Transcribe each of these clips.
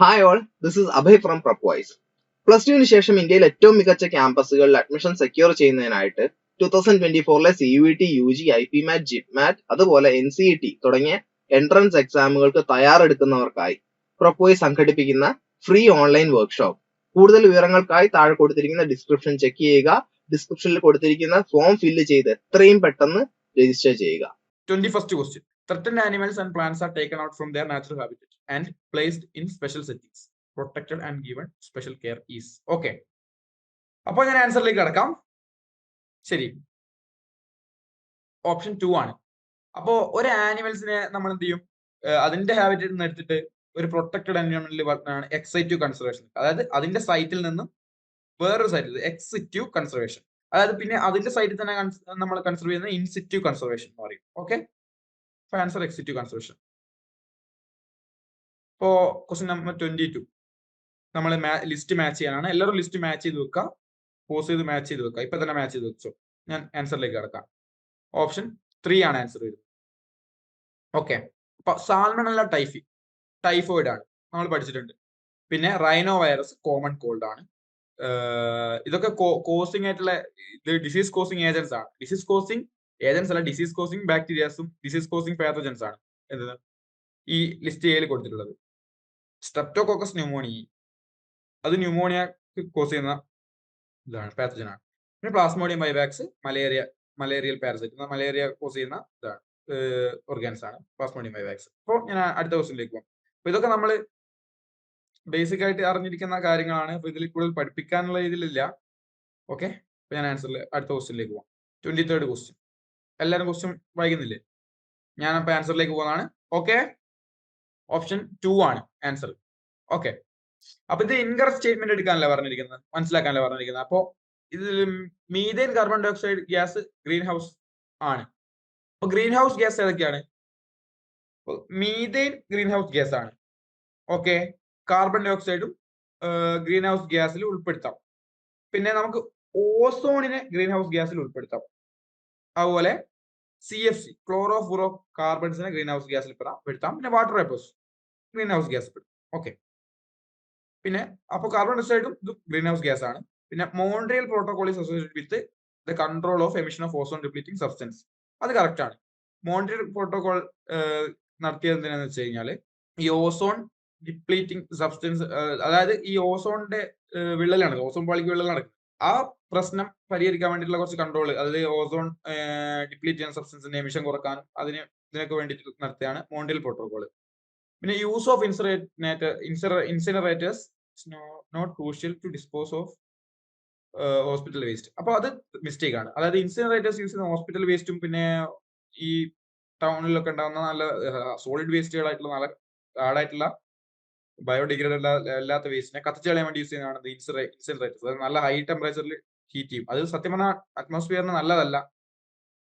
Hi all, this is Abhay from Prepwise. Plus ടുവിന് ശേഷം ഇന്ത്യയിൽ ഏറ്റവും മികച്ച ക്യാമ്പസുകളിൽ അഡ്മിഷൻ സെക്യൂർ ചെയ്യുന്നതിനായിട്ട് 2024 CUET, UG, IPMAT, JIPMAT അതുപോലെ NCET തുടങ്ങിയ എൻട്രൻസ് എക്സാമുകൾക്ക് തയ്യാറെടുക്കുന്നവർക്കായി പ്രപ്വൈസ് സംഘടിപ്പിക്കുന്ന ഫ്രീ ഓൺലൈൻ വർക്ക്ഷോപ്പ്. കൂടുതൽ വിവരങ്ങൾക്കായി താഴെ കൊടുത്തിരിക്കുന്ന ഡിസ്ക്രിപ്ഷൻ ചെക്ക് ചെയ്യുക. ഡിസ്ക്രിപ്ഷനിൽ കൊടുത്തിരിക്കുന്ന ഫോം ഫില്ല് ചെയ്ത് എത്രയും പെട്ടെന്ന് രജിസ്റ്റർ ചെയ്യുക. 21st question. Threatened animals and plants are taken out from their natural habitat and placed in special settings. Protected and given special care is. Okay. അപ്പോൾ ഞാൻ ആൻസറിലേക്ക് കടക്കാം. ശരി, ഓപ്ഷൻ 2 ആണ്. അപ്പോ ഒരു ആനിമൽസിനെ നമ്മൾ എന്ത് ചെയ്യും, അതിന്റെ ഹാബിറ്ററ്റിൽ നിന്ന് എടുത്തിട്ട് ഒരു പ്രൊട്ടക്റ്റഡ് എൻവയോൺമെന്റിൽ വളർത്തുന്നതാണ് എക്സൈറ്റീവ് കൺസർവേഷൻ. അതായത് അതിന്റെ സൈറ്റിൽ നിന്നും വേറൊരു സൈറ്റിൽ എക്സിറ്റീവ് കൺസർവേഷൻ. അതായത് പിന്നെ അതിന്റെ സൈറ്റിൽ തന്നെ നമ്മൾ കൺസർവ് ചെയ്യുന്ന ഇൻസിറ്റീവ് കൺസർവേഷൻ എന്ന് പറയും. Okay, answer ex situ conservation. ഇപ്പോ ക്വസ്റ്റ്യൻ നമ്പർ 22 നമ്മൾ ലിസ്റ്റ് മാച്ച് ചെയ്യാനാണ്. എല്ലാവരും ലിസ്റ്റ് മാച്ച് ചെയ്ത് വെക്കുക, പോസ് ചെയ്ത് മാച്ച് ചെയ്ത് വെക്കുക. ഇപ്പൊ തന്നെ മാച്ച് ചെയ്ത് വെച്ചോ. ഞാൻ ആൻസറിലേക്ക് കിടക്കാം. ഓപ്ഷൻ 3 ആണ് ആൻസർ വരുന്നത്. ഓക്കെ, അപ്പൊ സാൽമണല്ല ടൈഫോയിഡ് ആണ്, നമ്മൾ പഠിച്ചിട്ടുണ്ട്. പിന്നെ റൈനോ വൈറസ് കോമൺ കോൾഡ് ആണ്. ഇതൊക്കെ കോസിംഗ് ആയിട്ടുള്ള ഡിസീസ് കോസിംഗ് ഏജൻസ് ആണ്. ഡിസീസ് കോസിംഗ് ഏജൻസ് അല്ല, ഡിസീസ് കോസിംഗ് ബാക്ടീരിയാസും ഡിസീസ് കോസിംഗ് പാത്തോജൻസ് ആണ് എന്ത് ഈ ലിസ്റ്റ് എയിൽ കൊടുത്തിട്ടുള്ളത്. സ്ട്രെപ്റ്റോകോക്കസ് ന്യൂമോണിയ, അത് ന്യൂമോണിയ കോസ് ചെയ്യുന്ന ഇതാണ്, പാത്തജൻ ആണ്. പിന്നെ plasmodium vivax malarial parasite, malaria cause ചെയ്യുന്ന ഇതാണ്, ഓർഗാൻസ് ആണ് പ്ലാസ്മോഡിയം വൈവാക്സ്. അപ്പോൾ ഞാൻ അടുത്ത ക്വസ്റ്റ്യനിലേക്ക് പോകും. അപ്പൊ ഇതൊക്കെ നമ്മൾ ബേസിക് ആയിട്ട് അറിഞ്ഞിരിക്കുന്ന കാര്യങ്ങളാണ്. അപ്പൊ ഇതിൽ കൂടുതൽ പഠിപ്പിക്കാനുള്ള ഇതിലില്ല. ഓക്കെ, അപ്പൊ ഞാൻ അടുത്ത ക്വസ്റ്റ്യനിലേക്ക് പോകാം. 23rd question. എല്ലാവരും ക്വസ്റ്റ്യൻ വായിക്കുന്നില്ലേ? ഞാൻ അപ്പൊ ആൻസറിലേക്ക് പോകുന്നതാണ്. ഓക്കെ, ഓപ്ഷൻ 2 ആണ് ആൻസർ. ഓക്കെ, അപ്പൊ ഇത് ഇൻകറക്റ്റ് സ്റ്റേറ്റ്മെന്റ് എടുക്കാനല്ല പറഞ്ഞിരിക്കുന്നത്, മനസ്സിലാക്കാനല്ല പറഞ്ഞിരിക്കുന്നത്. അപ്പോ ഇതിൽ methane carbon dioxide gas greenhouse ആണ്. അപ്പൊ ഗ്രീൻ ഹൗസ് ഗ്യാസ് ഏതൊക്കെയാണ്? മീഥേൻ ഗ്രീൻ ഹൗസ് ഗ്യാസ് ആണ്. ഓക്കെ, കാർബൺ ഡൈ ഓക്സൈഡും ഗ്രീൻ ഹൗസ് ഗ്യാസിൽ ഉൾപ്പെടുത്താം. പിന്നെ നമുക്ക് ഓസോണിനെ ഗ്രീൻ ഹൗസ് ഗ്യാസിൽ ഉൾപ്പെടുത്താം. അതുപോലെ CFC ക്ലോറോ ഫ്ലൂറോ കാർബൺസിനെ ഗ്രീൻ ഹൗസ് ഗ്യാസിൽ പെടുത്താം. പിന്നെ water vapours greenhouse gas പെടും. ഓക്കെ, പിന്നെ അപ്പോൾ കാർബൺ ഡയോക്സൈഡും ഇതും ഗ്രീൻ ഹൗസ് ഗ്യാസ് ആണ്. പിന്നെ Montreal protocol is associated with the control of emission of ozone depleting substance. അത് കറക്റ്റ് ആണ്. മോൺട്രിയൽ പ്രോട്ടോകോൾ നടത്തിയത് എന്തിനാന്ന് വെച്ച് കഴിഞ്ഞാൽ ഈ ഓസോൺ ഡിപ്ലീറ്റിംഗ് സബ്സ്റ്റൻസ്, അതായത് ഈ ഓസോണിന്റെ വിള്ളലാണ്, ഓസോൺ പാളിക്ക് വിള്ളൽ നടക്കുന്നത്. ആ പ്രശ്നം പരിഹരിക്കാൻ വേണ്ടിയിട്ടുള്ള കുറച്ച് കൺട്രോൾ, അതായത് ഓസോൺ ഡിപ്ലീറ്റ് ചെയ്യുന്ന സബ്സ്റ്റൻസിന്റെ എമിഷൻ കുറക്കാനും ഇതിനൊക്കെ വേണ്ടിയിട്ട് നടത്തിയാണ് മോൺട്രിയൽ പ്രോട്ടോകോൾ. പിന്നെ use of incinerators not crucial to dispose of hospital waste. അപ്പൊ അത് മിസ്റ്റേക്ക് ആണ്. അതായത് ഇൻസിനറേറ്റേഴ്സ് യൂസ് ചെയ്യുന്ന ഹോസ്പിറ്റൽ വേസ്റ്റും പിന്നെ ഈ ടൗണിലൊക്കെ ഉണ്ടാകുന്ന നല്ല സോളിഡ് വേസ്റ്റുകളായിട്ടുള്ള നല്ല ഹാർഡായിട്ടുള്ള ബയോഡിഗ്രേഡബിൾ അല്ലാത്ത വേസ്റ്റിനെ കത്തിച്ച് കളയാൻ വേണ്ടി യൂസ് ചെയ്യുന്നതാണ് ഇൻസിനറേറ്റേഴ്സ്. അത് നല്ല ഹൈ ടെമ്പറേച്ചറിൽ ഹീറ്റ് ചെയ്യും. അത് സത്യം പറഞ്ഞാൽ അറ്റ്മോസ്ഫിയറിന് നല്ലതല്ല,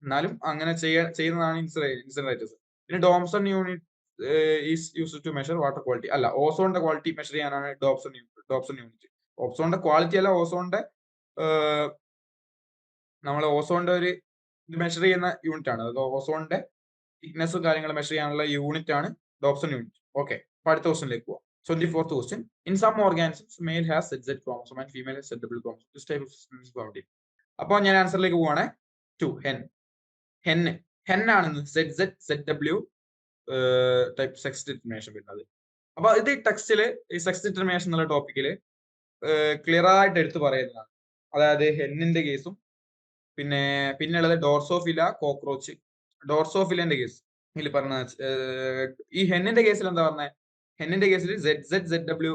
എന്നാലും അങ്ങനെ ചെയ്യുന്നതാണ് ഇൻസിനറേറ്റേഴ്സ്. പിന്നെ Dobson unit is used to measure water quality. അല്ല, ഓസോണിന്റെ ക്വാളിറ്റി മെഷർ ചെയ്യാനാണ് ഡോപ്സൺ യൂണിറ്റ്. ഓസോണിന്റെ ക്വാളിറ്റി അല്ല, ഓസോണിന്റെ നമ്മൾ ഓസോണിന്റെ ഒരു ഇത് മെഷർ ചെയ്യുന്ന യൂണിറ്റ് ആണ്. അത് ഓസോണിന്റെ തിക്നെസ്സും കാര്യങ്ങളും മെഷർ ചെയ്യാനുള്ള യൂണിറ്റ് ആണ് ഡോപ്സൺ യൂണിറ്റ്. ഓക്കെ, അടുത്ത ക്വസ്റ്റ്യനിലേക്ക് പോവാം. 24th question. In some organisms male has ZZ chromosome and female has ZW chromosome. This type of system is found in. അപ്പോൾ ഞാൻ ആൻസറിലേക്ക് പോവാണ്. 2 ഹെൻ ആണ് ZW ടൈപ്പ് സെക്സ് ഡിറ്റർമിനേഷൻ വരുന്നത്. അപ്പൊ ഇത് ടെക്സ്റ്റില് ഈ സെക്സ് ഡിറ്റർമിനേഷൻ എന്നുള്ള ടോപ്പിക്കില് ക്ലിയർ ആയിട്ട് എടുത്തു പറയുന്നതാണ്. അതായത് ഹെന്നിന്റെ കേസും പിന്നെയുള്ളത് ഡോർസോഫില കോക്രോച്ച്. ഡോർസോഫിലന്റെ കേസ് ഇതിൽ പറഞ്ഞ ഈ ഹെന്നിന്റെ കേസിൽ എന്താ പറഞ്ഞത്? ഹെന്നിന്റെ കേസിൽ ZW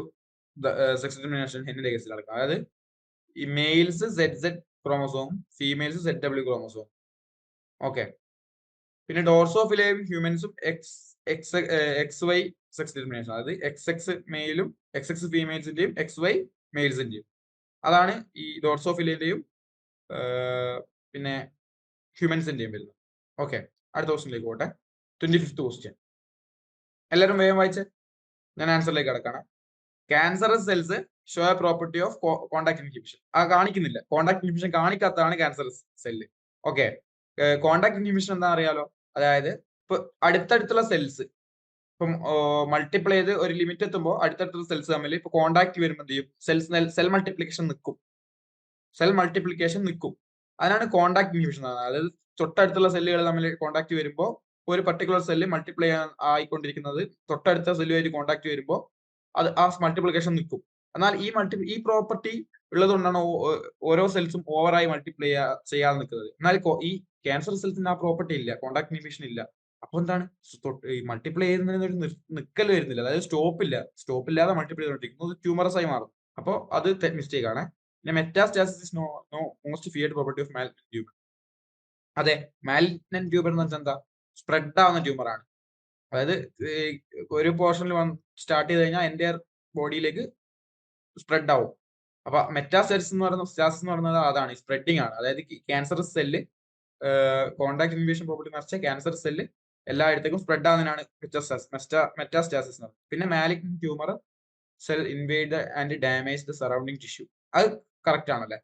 സെക്സ് ഡിറ്റർമിനേഷൻ ഹെന്നിന്റെ കേസിൽ നടക്കും. അതായത് ഈ males ZZ chromosome, females ZW chromosome. Okay, പിന്നെ ഡോർസോഫിലയും ഹ്യൂമൻസും XY സെക്സ് ഡിറ്റർമിനേഷൻ, അതായത് XX മെയിലും XX ഫീമെയിൽസിന്റെയും XY മെയിൽസിന്റെയും. അതാണ് ഈ ഡോർസോഫിലന്റെയും പിന്നെ ഹ്യൂമൻസിന്റെയും വരുന്നത്. ഓക്കെ, അടുത്ത ക്വസ്റ്റ്യനിലേക്ക് പോട്ടെ. 25th question. എല്ലാവരും വേഗം വായിച്ച് ഞാൻ ആൻസറിലേക്ക് കിടക്കാണ്. Cancerous cells show a property of contact inhibition. കാണിക്കുന്നില്ല, കോണ്ടാക്ട് ഇൻഹിബിഷൻ കാണിക്കാത്തതാണ് cancerous cell. Okay, contact inhibition എന്താ അറിയാലോ? അതായത് ഇപ്പൊ അടുത്തടുത്തുള്ള സെൽസ് ഇപ്പം മൾട്ടിപ്ലൈ ചെയ്ത് ഒരു ലിമിറ്റ് എത്തുമ്പോൾ അടുത്തടുത്ത സെൽസ് തമ്മിൽ ഇപ്പൊ കോണ്ടാക്ട് വരുമ്പോൾ എന്ത് ചെയ്യും? സെൽ മൾട്ടിപ്ലിക്കേഷൻ നിൽക്കും. സെൽ മൾട്ടിപ്ലിക്കേഷൻ നിൽക്കും. അതിനാണ് കോണ്ടാക്ട് ഇൻഹിബിഷൻ. അതായത് തൊട്ടടുത്തുള്ള സെല്ലുകൾ തമ്മിൽ കോണ്ടാക്ട് വരുമ്പോൾ ഒരു പർട്ടിക്കുലർ സെല്ല് മൾട്ടിപ്ലൈ ആയിക്കൊണ്ടിരിക്കുന്നത് തൊട്ടടുത്ത സെല്ലുമായിട്ട് കോണ്ടാക്ട് വരുമ്പോൾ അത് ആ മൾട്ടിപ്ലിക്കേഷൻ നിൽക്കും. എന്നാൽ ഈ പ്രോപ്പർട്ടി ഉള്ളതുകൊണ്ടാണ് ഓരോ സെൽസും ഓവറായി മൾട്ടിപ്ലൈ ചെയ്യാതെ നിൽക്കുന്നത്. എന്നാൽ ഈ ക്യാൻസർ സെൽസിന് ആ പ്രോപ്പർട്ടി ഇല്ല, കോണ്ടാക്ട് ഇൻഹിബിഷൻ ഇല്ല. അപ്പൊ എന്താണ് ഈ മൾട്ടിപ്ലൈ ചെയ്യുന്നതിന് ഒരു നിക്കൽ വരുന്നില്ല, അതായത് സ്റ്റോപ്പ് ഇല്ലാതെ മൾട്ടിപ്ലൈ ചെയ്തുകൊണ്ടിരിക്കുന്നത് ട്യൂമറസ് ആയി മാറും. അപ്പോ അത് മിസ്റ്റേക്ക് ആണ്. പിന്നെ metastasis is no most feared property of malignant tumour. അതെ, മാലിഗ്നന്റ് ട്യൂമർ എന്ന് വെച്ചാൽ എന്താ? സ്പ്രെഡ് ആവുന്ന ട്യൂമർ ആണ്. അതായത് ഒരു പോർഷനിൽ സ്റ്റാർട്ട് ചെയ്ത് കഴിഞ്ഞാൽ എൻ്റെ ബോഡിയിലേക്ക് സ്പ്രെഡ് ആവും. അപ്പൊ മെറ്റാസ്റ്റാസിസ് എന്ന് പറയുന്നത് അതാണ്, സ്പ്രെഡിങ് ആണ്. അതായത് cancer cell contact inhibition property മറിച്ച് ക്യാൻസർ സെല്ല് എല്ലായിടത്തേക്കും സ്പ്രെഡ് ആവുന്നതിനാണ് മെറ്റാസ്റ്റാസിസ് എന്ന് പറയുന്നത്. പിന്നെ malignant tumour cell invade and damage the surrounding tissue. അത് കറക്റ്റ് ആണല്ലേ?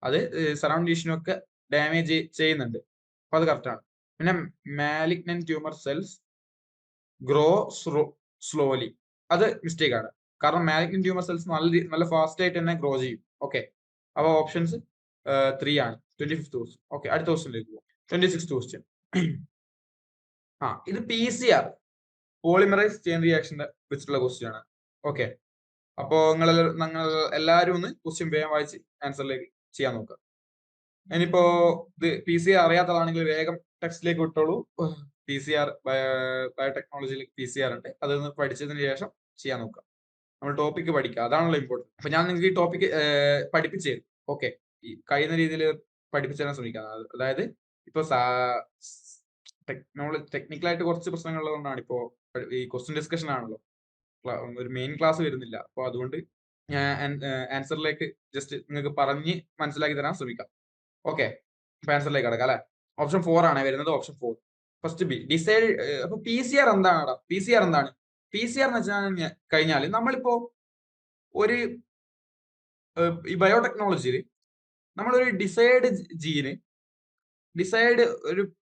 അത് സറൗണ്ടിങ് ടിഷ്യൂ ഒക്കെ ഡാമേജ് ചെയ്യുന്നുണ്ട്. അപ്പൊ അത് കറക്റ്റ് ആണ്. പിന്നെ malignant tumour cells grow slowly, അത് മിസ്റ്റേക്ക് ആണ്. കാരണം മാലിഗ്നന്റ് ട്യൂമർ സെൽസ് നല്ല ഫാസ്റ്റ് ആയിട്ട് തന്നെ ഗ്രോ ചെയ്യും. ഓക്കെ, അപ്പൊ ഓപ്ഷൻസ് 3 ആണ്. 25th question. ഓക്കെ, അടുത്ത ക്വസ്റ്റ്യനിലേക്ക് പോകും. 26th question. ഇത് PCR പോളിമറൈസ് ചെയിൻ റിയാക്ഷന്റെ വെച്ചിട്ടുള്ള ക്വസ്റ്റ്യൻ ആണ്. ഓക്കെ, അപ്പോ നിങ്ങൾ എല്ലാവരും ഒന്ന് ക്വസ്റ്റ്യൻ വേഗം വായിച്ച് ആൻസറിലേക്ക് ചെയ്യാൻ നോക്കുക. ഇനിയിപ്പോ ഇത് PCR അറിയാത്തതാണെങ്കിൽ വേഗം ടെക്സ്റ്റിലേക്ക് വിട്ടോളൂ. PCR ബയോടെക്നോളജിയിൽ PCR ഉണ്ട്, അതൊന്ന് പഠിച്ചതിന് ശേഷം ചെയ്യാൻ നോക്കുക. നമ്മൾ ടോപ്പിക്ക് പഠിക്കുക, അതാണല്ലോ ഇമ്പോർട്ടൻറ്റ്. അപ്പൊ ഞാൻ നിങ്ങൾക്ക് ഈ ടോപ്പിക്ക് പഠിപ്പിച്ചു തരും. ഓക്കെ, ഈ കഴിയുന്ന രീതിയിൽ പഠിപ്പിച്ചു തരാൻ ശ്രമിക്കാം. അതായത് ഇപ്പൊ ടെക്നിക്കലായിട്ട് കുറച്ച് പ്രശ്നങ്ങൾ ഉള്ളതുകൊണ്ടാണ് ഇപ്പോ ഈ ക്വസ്റ്റ്യൻ ഡിസ്കഷൻ ആണല്ലോ, ഒരു മെയിൻ ക്ലാസ് വരുന്നില്ല. അപ്പൊ അതുകൊണ്ട് ഞാൻ ആൻസറിലേക്ക് ജസ്റ്റ് നിങ്ങൾക്ക് പറഞ്ഞ് മനസ്സിലാക്കി തരാൻ ശ്രമിക്കാം. ഓക്കെ, അപ്പൊ ആൻസറിലേക്ക് കിടക്കാം അല്ലെ. ഓപ്ഷൻ 4 ആണ് വരുന്നത്. Option 4 first B decide. അപ്പൊ PCR എന്താണ്? PCR എന്താണ്? PCR എന്ന് വെച്ചാൽ കഴിഞ്ഞാൽ നമ്മളിപ്പോ ഒരു ഈ ബയോടെക്നോളജിയിൽ നമ്മളൊരു ഡിസൈഡ്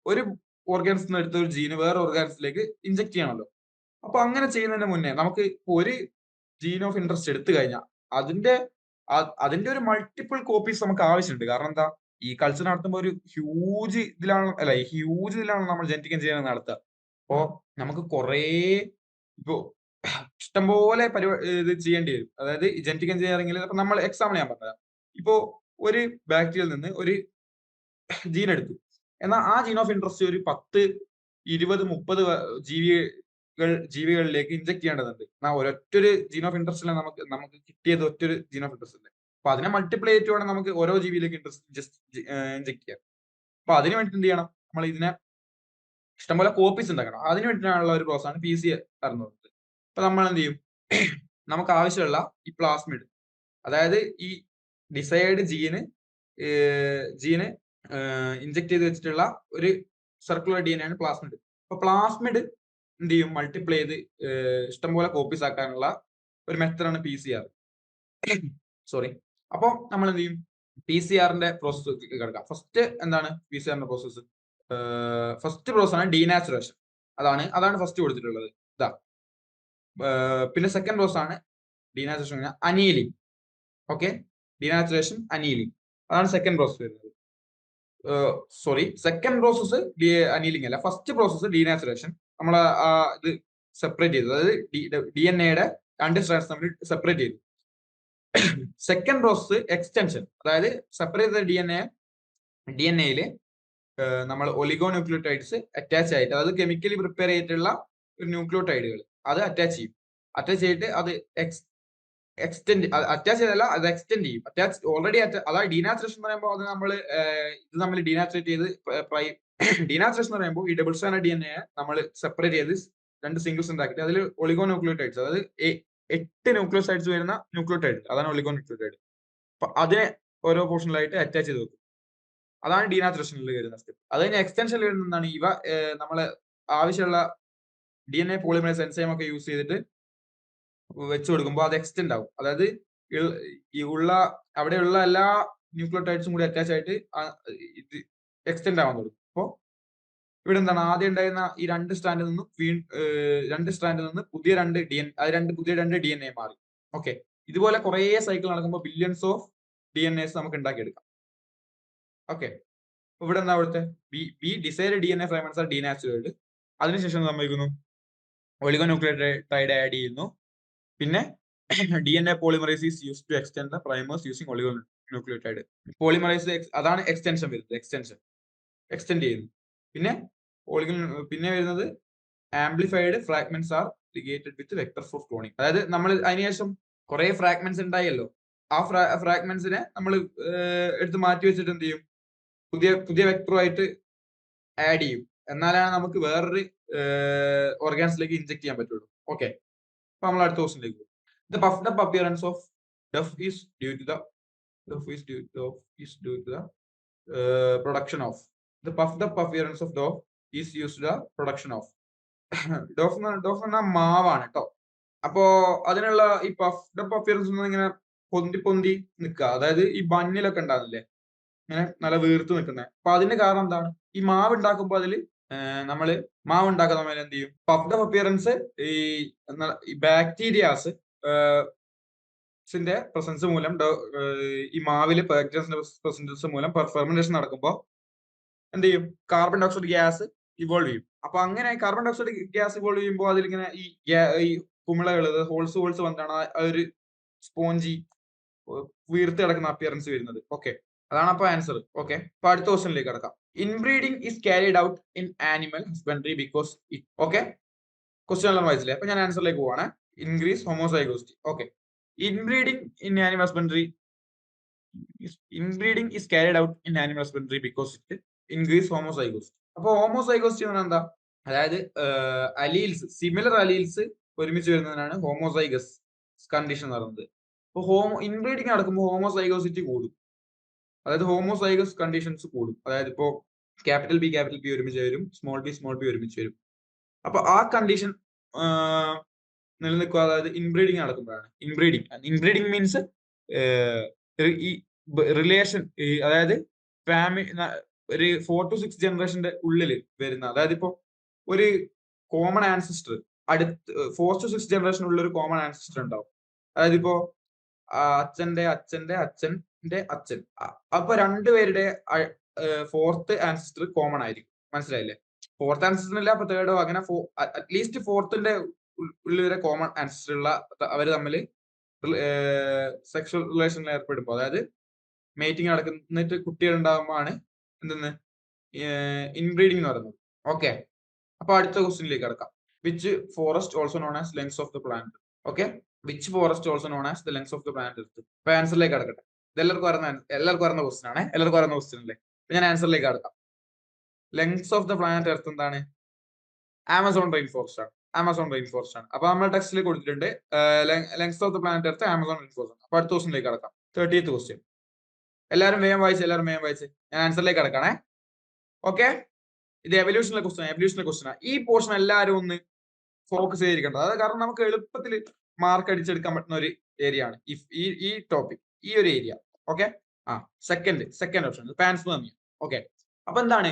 ഒരു ഓർഗാനിസത്തിൽ നിന്ന് എടുത്ത ഒരു ജീന് വേറെ ഓർഗാനിസത്തിലേക്ക് ഇഞ്ചെക്ട് ചെയ്യണമല്ലോ. അപ്പൊ അങ്ങനെ ചെയ്യുന്നതിന് മുന്നേ നമുക്ക് ഒരു ജീൻ ഓഫ് ഇൻട്രസ്റ്റ് എടുത്തു കഴിഞ്ഞാൽ അതിന്റെ ഒരു മൾട്ടിപ്പിൾ കോപ്പീസ് നമുക്ക് ആവശ്യമുണ്ട്. കാരണം എന്താ? ഈ കൾച്ചർ നടത്തുമ്പോൾ ഒരു ഹ്യൂജ് ഇതിലാണ് നമ്മൾ ജനറ്റിക് എഞ്ചിനീയറിംഗ് നടത്തുക. അപ്പോ നമുക്ക് കുറേ ഇപ്പോ ഇഷ്ടംപോലെ ഇത് ചെയ്യേണ്ടി വരും. അതായത് ജനറ്റിക് എഞ്ചിനീയറിംഗിൽ ഇപ്പൊ നമ്മൾ എക്സാമ്പിൾ ഞാൻ പറഞ്ഞത്, ഇപ്പോ ഒരു ബാക്ടീരിയയിൽ നിന്ന് ഒരു ജീൻ എടുത്തു, എന്നാൽ ആ ജീൻ ഓഫ് ഇൻട്രസ്റ്റ് ഒരു 10, 20, 30 ജീവികളിലേക്ക് ഇഞ്ചെക്ട് ചെയ്യേണ്ടതുണ്ട്. എന്നാൽ ഒരൊറ്റൊരു ജീൻ ഓഫ് ഇൻട്രസ്റ്റിൽ നമുക്ക് കിട്ടിയത് ഒറ്റൊരു ജീൻ ഓഫ് ഇൻട്രസ്റ്റ് ഉണ്ട്. അപ്പൊ അതിനെ മൾട്ടിപ്ലൈ ചെയ്തിട്ട് വേണം നമുക്ക് ഓരോ ജീവിയിലേക്ക് ഇഞ്ചെക്ട് ചെയ്യാം. അപ്പൊ അതിന് വേണ്ടി എന്ത് ചെയ്യണം? നമ്മൾ ഇതിനെ ഇഷ്ടംപോലെ കോപ്പീസ് ഉണ്ടാക്കണം. അതിന് വേണ്ടിയിട്ടുള്ള ഒരു പ്രോസസ് ആണ് PCR എന്ന് പറയുന്നത്. അപ്പൊ നമ്മൾ എന്ത് ചെയ്യും? നമുക്ക് ആവശ്യമുള്ള ഈ പ്ലാസ്മിഡ്, അതായത് ഈ ഡിസൈഡ് ജീന് ഇഞ്ചെക്ട് ചെയ്ത് വെച്ചിട്ടുള്ള ഒരു സർക്കുലർ DNA ആണ് പ്ലാസ്മിഡ്. അപ്പൊ പ്ലാസ്മിഡ് എന്ത് ചെയ്യും? മൾട്ടിപ്ലൈ ചെയ്ത് ഇഷ്ടംപോലെ കോപ്പീസ് ആക്കാനുള്ള ഒരു മെത്തഡാണ് PCR. സോറി. അപ്പൊ നമ്മൾ എന്ത് ചെയ്യും? PCRന്റെ പ്രോസസ് കിടക്കാം. ഫസ്റ്റ് എന്താണ് PCRന്റെ പ്രോസസ്? ഫസ്റ്റ് പ്രോസസ് ആണ് ഡീനാച്ചുറേഷൻ. അതാണ് ഫസ്റ്റ് കൊടുത്തിട്ടുള്ളത്. ഇതാ. പിന്നെ സെക്കൻഡ് പ്രോസസ് ആണ് denaturation annealing. Okay, denaturation annealing, അതാണ് സെക്കൻഡ് പ്രോസസ് വരുന്നത്. സോറി, സെക്കൻഡ് പ്രോസസ് അനീലിംഗ് അല്ല, ഫസ്റ്റ് പ്രോസസ് ഡീനാച്ചുറേഷൻ. നമ്മൾ ഇത് സെപ്പറേറ്റ് ചെയ്തു, അതായത് DNA രണ്ട് സ്ട്രാൻഡ്സ് തമ്മിൽ സെപ്പറേറ്റ് ചെയ്തു. സെക്കൻഡ് പ്രോസസ് എക്സ്റ്റൻഷൻ, അതായത് സെപ്പറേറ്റ് ചെയ്ത DNA നമ്മൾ ഒലിഗോന്യൂക്ലിയോടൈഡ്സ് അറ്റാച്ച് ആയിട്ട്, അതായത് കെമിക്കലി പ്രിപ്പയർ ചെയ്തിട്ടുള്ള ഒരു ന്യൂക്ലിയോടൈഡുകൾ അത് അറ്റാച്ച് ചെയ്തിട്ട് അത് അറ്റാച്ച് ചെയ്തല്ല, അത് എക്സ്റ്റെൻഡ് ചെയ്യും. ഓൾറെഡി അതായത് ഡീനാച്ചുറേഷൻ പറയുമ്പോൾ അത് നമ്മൾ ഇത് നമ്മൾ ഡീനാച്ചുറേറ്റ് ചെയ്ത് ഡീനാച്ചുറേഷൻ എന്ന് പറയുമ്പോൾ ഈ ഡബിൾ സ്ട്രാൻഡ് DNA നമ്മൾ സെപ്പറേറ്റ് ചെയ്ത് രണ്ട് സിംഗിൾസ് ഉണ്ടാക്കിയിട്ട് അതിൽ ഒളിഗോന്യൂക്ലിയോടൈഡ്സ്, അതായത് 8 ന്യൂക്ലിയോസൈഡ്സ് വരുന്ന ന്യൂക്ലിയോടൈഡ്, അതാണ് ഒളിഗോന്യൂക്ലിയോടൈഡ്. അപ്പൊ അതിനെ ഓരോ പോർഷനിലായിട്ട് അറ്റാച്ച് ചെയ്ത് വെക്കും. അതാണ് ഡീനാച്ചുറേഷനിൽ വരുന്ന സ്റ്റെപ്പ്. അത് കഴിഞ്ഞാൽ എക്സ്റ്റൻഷനിൽ വരുന്നതാണ് ഇവ നമ്മള് ആവശ്യമുള്ള DNA പോളിമറൈസ് എൻസൈം ഒക്കെ യൂസ് ചെയ്തിട്ട് വെച്ച് കൊടുക്കുമ്പോൾ അത് എക്സ്റ്റെൻഡ് ആവും. അതായത് അവിടെയുള്ള എല്ലാ ന്യൂക്ലിയോടൈഡ്സും കൂടി അറ്റാച്ച് ആയിട്ട് എക്സ്റ്റെൻഡ് ആവാൻ തുടങ്ങും. അപ്പോൾ ഇവിടെ എന്താണ് ആദ്യം ഉണ്ടായിരുന്ന ഈ രണ്ട് സ്ട്രാൻഡിൽ നിന്നും പുതിയ രണ്ട് ഡി എൻ എ മാറി. ഓക്കെ, ഇതുപോലെ കുറെ സൈക്കിൾ നടക്കുമ്പോൾ billions of D N S നമുക്ക് ഉണ്ടാക്കിയെടുക്കാം. ഓക്കെ, ഇവിടെ എന്താ അവിടുത്തെ decide D N A fragments are denatured. അതിനുശേഷം സംഭവിക്കുന്നു ഒളിഗോന്യൂക്ലിയോടൈഡ് ആഡ് ചെയ്യുന്നു. പിന്നെ D N A polymerase is use to extend the primers using oligonucleotide. Polymerase അതാണ് എക്സ്റ്റെൻഷൻ വരുന്നത്, എക്സ്റ്റെൻഡ് ചെയ്യുന്നു. പിന്നെ വരുന്നത് amplified fragments are ligated with vectors of cloning. അതായത് നമ്മൾ അതിനുശേഷം കുറെ ഫ്രാഗ്മെന്റ്സ് ഉണ്ടായല്ലോ, ആ ഫ്രാഗ്മെന്റ്സിനെ നമ്മൾ എടുത്ത് മാറ്റി വെച്ചിട്ട് എന്ത് ചെയ്യും, പുതിയ വെക്ടറുമായിട്ട് ആഡ് ചെയ്യും. എന്നാലാണ് നമുക്ക് വേറൊരു ഓർഗാൻസിലേക്ക് ഇൻജെക്ട് ചെയ്യാൻ പറ്റുള്ളൂ. ഓക്കെ, അപ്പൊ നമ്മൾ അടുത്ത ക്വസ്റ്റ്യനിലേക്ക് പോകും. The puffed up appearance of dough is due to the production of the puffed up appearance of dough is used to the production of dough എന്ന് പറഞ്ഞാൽ മാവാണ് കേട്ടോ. അപ്പോ അതിനുള്ള ഈ പഫ്ഡ് അപ്പ് അപ്പിയറൻസ് ഇങ്ങനെ പൊന്തി നിൽക്കുക, അതായത് ഈ ബണ്ണിലൊക്കെ ഉണ്ടാകുന്നില്ലേ ഇങ്ങനെ നല്ല വീർത്ത് നിൽക്കുന്നത്. അപ്പൊ അതിന്റെ കാരണം എന്താണ്, ഈ മാവ് ഉണ്ടാക്കുമ്പോൾ അതിൽ നമ്മള് മാവ് ഉണ്ടാക്കുന്ന സമയം എന്ത് ചെയ്യും, പഫ്ഡ് അപ്പ് അപ്പിയറൻസ് ഈ ബാക്ടീരിയാസ് പ്രസൻസ് മൂലം ഈ മാവില് പ്രസൻസ് മൂലം ഫെർമെന്റേഷൻ നടക്കുമ്പോൾ എന്ത് ചെയ്യും, കാർബൺ ഡയോക്സൈഡ് ഗ്യാസ് ഇവോൾവ് ചെയ്യും. അപ്പൊ അങ്ങനെ കാർബൺ ഡയോക്സൈഡ് ഗ്യാസ് ഇവോൾവ് ചെയ്യുമ്പോൾ അതിലിങ്ങനെ ഈ കുമിളകൾ ഹോൾസ് വന്നിട്ടാണ് ആ ഒരു സ്പോഞ്ചി വീർത്ത് കിടക്കുന്ന അപ്പിയറൻസ് വരുന്നത്. ഓക്കെ, അതാണ് അപ്പൊ ആൻസർ. ഓക്കെ, അപ്പൊ അടുത്ത ക്വസ്റ്റ്യനിലേക്ക് കിടക്കാം. Inbreeding is carried out in animal husbandry because it. Okay, question എല്ലാം വായിച്ചില്ലേ, അപ്പൊ ഞാൻ ആൻസറിലേക്ക് പോവാണ്. Increase homozygosity. Okay, inbreeding is carried out in animal husbandry because it increase homozygosity. അപ്പൊ ഹോമോസൈഗോസിറ്റി എന്ന് പറഞ്ഞാൽ എന്താ, അതായത് അലീൽസ്, സിമിലർ അലീൽസ് ഒരുമിച്ച് വരുന്നതിനാണ് ഹോമോസൈഗസ് കണ്ടീഷൻ എന്ന് പറയുന്നത്. അപ്പൊ ഇൻബ്രീഡിങ് നടക്കുമ്പോൾ ഹോമോസൈഗോസിറ്റി കൂടും, അതായത് ഹോമോസൈഗസ് കണ്ടീഷൻസ് കൂടും. അതായത് ഇപ്പോ ക്യാപിറ്റൽ ബി ഒരുമിച്ച് വരും, സ്മോൾ ബി ഒരുമിച്ച് വരും. അപ്പൊ ആ കണ്ടീഷൻ നിലനിൽക്കുക, അതായത് ഇൻബ്രീഡിങ് നടക്കുമ്പോഴാണ്. ഇൻബ്രീഡിങ് മീൻസ് ഈ റിലേഷൻ, അതായത് ഒരു 4 to 6 ജനറേഷന്റെ ഉള്ളിൽ വരുന്ന, അതായത് ഇപ്പോ ഒരു കോമൺ ആൻസിസ്റ്റർ 4 to 6 ജനറേഷനുള്ള ഒരു കോമൺ ആൻസിസ്റ്റർ ഉണ്ടാവും. അതായത് ഇപ്പോ അച്ഛന്റെ അച്ഛൻ, അപ്പൊ രണ്ടുപേരുടെ ഫോർത്ത് ആൻസിസ്റ്റർ കോമൺ ആയിരിക്കും. മനസ്സിലായില്ലേ? ഫോർത്ത് ആൻസിസ്റ്റർ ഇല്ല, അപ്പൊ തേർഡോ അങ്ങനെ അറ്റ്ലീസ്റ്റ് ഫോർത്തിന്റെ ഉള്ളിൽ വരെ കോമൺ ആൻസിസ്റ്റർ ഉള്ള അവര് തമ്മിൽ സെക്ഷൽ റിലേഷനിൽ ഏർപ്പെടുമ്പോൾ, അതായത് മേറ്റിംഗ് നടക്കുന്നിട്ട് കുട്ടികൾ ഉണ്ടാകുമ്പോഴാണ് എന്തെന്ന് ഇൻബ്രീഡിംഗ് എന്ന് പറയുന്നത്. ഓക്കെ, അപ്പൊ അടുത്ത ക്വസ്റ്റ്യനിലേക്ക് കിടക്കാം. Which forest also known as lengths of the plant. Okay, which forest also known as the lengths of the plant earth. അപ്പൊ ആൻസറിലേക്ക് കിടക്കട്ടെ. ഇത് എല്ലാവർക്കും അറിയുന്ന ക്വസ്റ്റ്യൻ ആണ്, എല്ലാവർക്കും അറിയുന്ന ക്വസ്റ്റ്യൻ അല്ലേ. ഞാൻ ആൻസറിലേക്ക് കിടക്കാം. Lengths of the plant earth എന്താണ്? ആമസോൺ റെയിൻ ഫോറസ്റ്റ് ആണ്. അപ്പൊ നമ്മൾ ടെക്സ്റ്റിൽ കൊടുത്തിട്ടുണ്ട് lengths of the planet earth Amazon rain forest ആണ്. അപ്പൊ അടുത്ത ക്വസ്റ്റ്യനിലേക്ക് കടക്കാം. 30th question. എല്ലാവരും വേഗം വായിച്ച് ഞാൻ ആൻസറിലേക്ക് കടക്കാണേ. ഓക്കെ, ഇത് എവല്യൂഷണൽ ക്വസ്റ്റ്യൻ. ഈ പോർഷൻ എല്ലാവരും ഒന്ന് ഫോക്കസ് ചെയ്തിരിക്കേണ്ടത്, അതായത് കാരണം നമുക്ക് എളുപ്പത്തിൽ മാർക്ക് അടിച്ചെടുക്കാൻ പറ്റുന്ന ഒരു ഏരിയ ആണ് ഈ ടോപ്പിക്, ഈ ഒരു area. Okay, second option panspermia. Okay, അപ്പൊ എന്താണ്,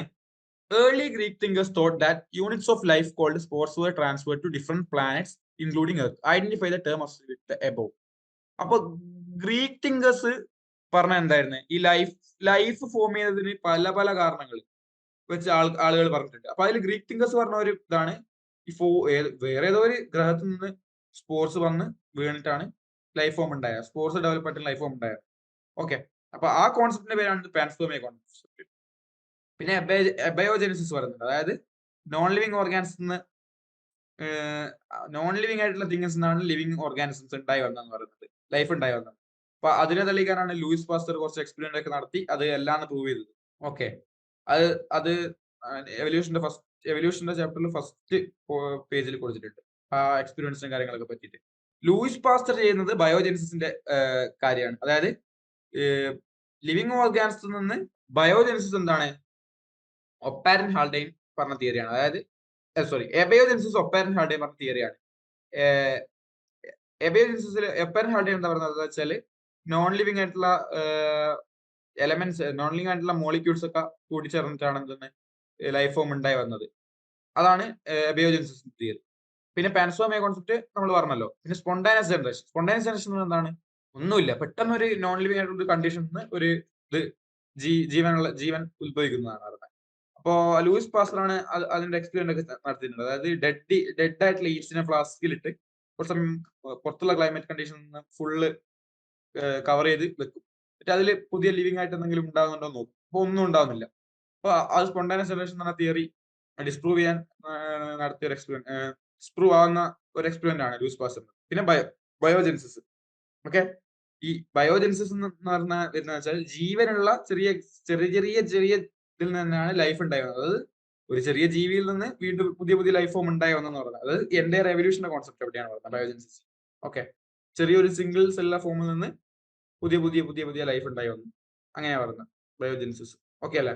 early Greek thinkers thought that units of life called spores were transferred to different planets, including Earth. Identify the term associated with the above. അപ്പൊ Greek thinkers പറഞ്ഞ എന്തായിരുന്നു, ഈ life form ചെയ്യുന്നതിന് പല കാരണങ്ങൾ വെച്ച് ആളുകൾ പറഞ്ഞിട്ടുണ്ട്. അപ്പൊ അതിൽ ഗ്രീക്ക് തിങ്കേഴ്സ് പറഞ്ഞ ഒരു ഇതാണ്, വേറെ ഏതോ ഒരു ഗ്രഹത്തിൽ നിന്ന് സ്പോർസ് വന്ന് വീണിട്ടാണ് ലൈഫ് ഫോം ഉണ്ടായത്, സ്പോർസ് ഡെവലപ്പ് ആയിട്ട് ലൈഫ് ഫോം ഉണ്ടായത്. ഓക്കെ, അപ്പൊ ആ കോൺസെപ്റ്റിന്റെ പേരാണ് പാൻസ്പെർമിയ കോൺസെപ്റ്റ്. പിന്നെ എബയോജെനിസിസ് പറയുന്നുണ്ട്, അതായത് നോൺ ലിവിങ് ആയിട്ടുള്ള തിങ്സ് നിന്നാണ് ലിവിങ് ഓർഗാനിസംസ് ഉണ്ടായി വന്നതെന്ന് പറയുന്നത്, ലൈഫ് ഉണ്ടായി വന്നത്. അപ്പൊ അതിനെ തെളിയിക്കാനാണ് ലൂയിസ് പാസ്റ്റർ കുറച്ച് എക്സ്പെരിമെന്റ് ഒക്കെ നടത്തി അത് എല്ലാം പ്രൂവ് ചെയ്തത്. ഓക്കെ, അത് എവല്യൂഷന്റെ ചാപ്റ്ററിൽ ഫസ്റ്റ് പേജിൽ കൊടുത്തിട്ടുണ്ട് ആ എക്സ്പെരിമെന്റ്സിനും കാര്യങ്ങളൊക്കെ പറ്റിയിട്ട്. ലൂയിസ് പാസ്റ്റർ ചെയ്യുന്നത് ബയോജെനിസിന്റെ കാര്യമാണ്, അതായത് ലിവിങ് ഓർഗാനിസത്തിൽ നിന്ന് ബയോജെനിസിസ് എന്താണ്, ഒപ്പാരന്റ് ഹാൾഡെയിൻ പറഞ്ഞ തിയറിയാണ്. അതായത് എബയോജെനിസിസ് ഒപ്പാരന്റ് ഹാൾഡെയിൻ പറഞ്ഞ തിയറിയാണ്. എബയോജെനിസിസിൽ ഒപ്പാരന്റ് ഹാൾഡെയിൻ എന്താ പറയുന്നത് വെച്ചാൽ നോൺ ലിവിങ് ആയിട്ടുള്ള എലമെന്റ്സ്, നോൺ ലിവിങ് ആയിട്ടുള്ള മോളിക്യൂൾസ് ഒക്കെ കൂടിച്ചേർന്നിട്ടാണ് എന്തെന്ന് ലൈഫ് ഫോം ഉണ്ടായി വന്നത്. അതാണ് അബയോജെനസിസ് തിയറി. പിന്നെ പാൻസോമിയ കോൺസെപ്റ്റ് നമ്മൾ പറഞ്ഞല്ലോ. പിന്നെ സ്പോണ്ടാനസ് ജനറേഷൻ. സ്പോണ്ടാനസ് ജനറേഷൻ എന്താണ്? ഒന്നുമില്ല, പെട്ടെന്ന് ഒരു നോൺ ലിവിംഗ് ആയിട്ടുള്ള ഒരു കണ്ടീഷനിൽ ഒരു ഇത് ജീവൻ ഉത്ഭവിക്കുന്നതാണ് പറഞ്ഞത്. അപ്പോ ലൂയിസ് പാസ്റ്ററാണ് അതിന്റെ എക്സ്പെരിമെന്റ് ഒക്കെ നടത്തിയിട്ടുണ്ട്. അതായത് ഡെഡ് ആയിട്ടുള്ള ഈസ്റ്റിനെ ഫ്ലാസ്കിലിട്ട് കുറച്ച് സമയം പുറത്തുള്ള ക്ലൈമറ്റ് കണ്ടീഷനിൽ ഫുള്ള് കവർ ചെയ്ത് വെക്കും. എന്നിട്ട് അതിൽ പുതിയ ലിവിംഗ് ആയിട്ട് എന്തെങ്കിലും ഉണ്ടാകുന്നുണ്ടോ എന്ന് നോക്കും. അപ്പൊ ഒന്നും ഉണ്ടാവുന്നില്ല. അപ്പൊ അത് സ്പോണ്ടാനസ് ജനറേഷൻ എന്ന തിയറി ഡിസ്പ്രൂവ് ചെയ്യാൻ നടത്തിയ ഒരു ഡിസ്പ്രൂവ് ആവുന്ന ഒരു എക്സ്പെരിമെന്റ് ആണ് ലൂയിസ് പാസ്റ്റർ. പിന്നെ ബയോജെൻസിസ്. ഓക്കെ, ഈ ബയോജെൻസിസ് എന്ന് പറഞ്ഞാൽ വരുന്ന വെച്ചാൽ ജീവനുള്ള ചെറിയ ചെറിയ ചെറിയ ചെറിയ ഇതിൽ നിന്നാണ് ലൈഫ് ഉണ്ടായി വന്നത്. അതായത് ഒരു ചെറിയ ജീവിയിൽ നിന്ന് വീണ്ടും പുതിയ പുതിയ ലൈഫ് ഫോം ഉണ്ടായി വന്നെന്ന് പറഞ്ഞത്. അതായത് എന്റെ റെവല്യൂഷന്റെ കോൺസെപ്റ്റ് എവിടെയാണ് പറഞ്ഞത് ബയോജെൻസിസ്. ഓക്കെ, ചെറിയൊരു സിംഗിൾ സെല്ലുലാർ ഫോമിൽ നിന്ന് പുതിയ പുതിയ പുതിയ പുതിയ ലൈഫ് ഉണ്ടായി വന്നു. അങ്ങനെയാ പറഞ്ഞത് ബയോജെൻസിസ്. ഓക്കെ അല്ലേ?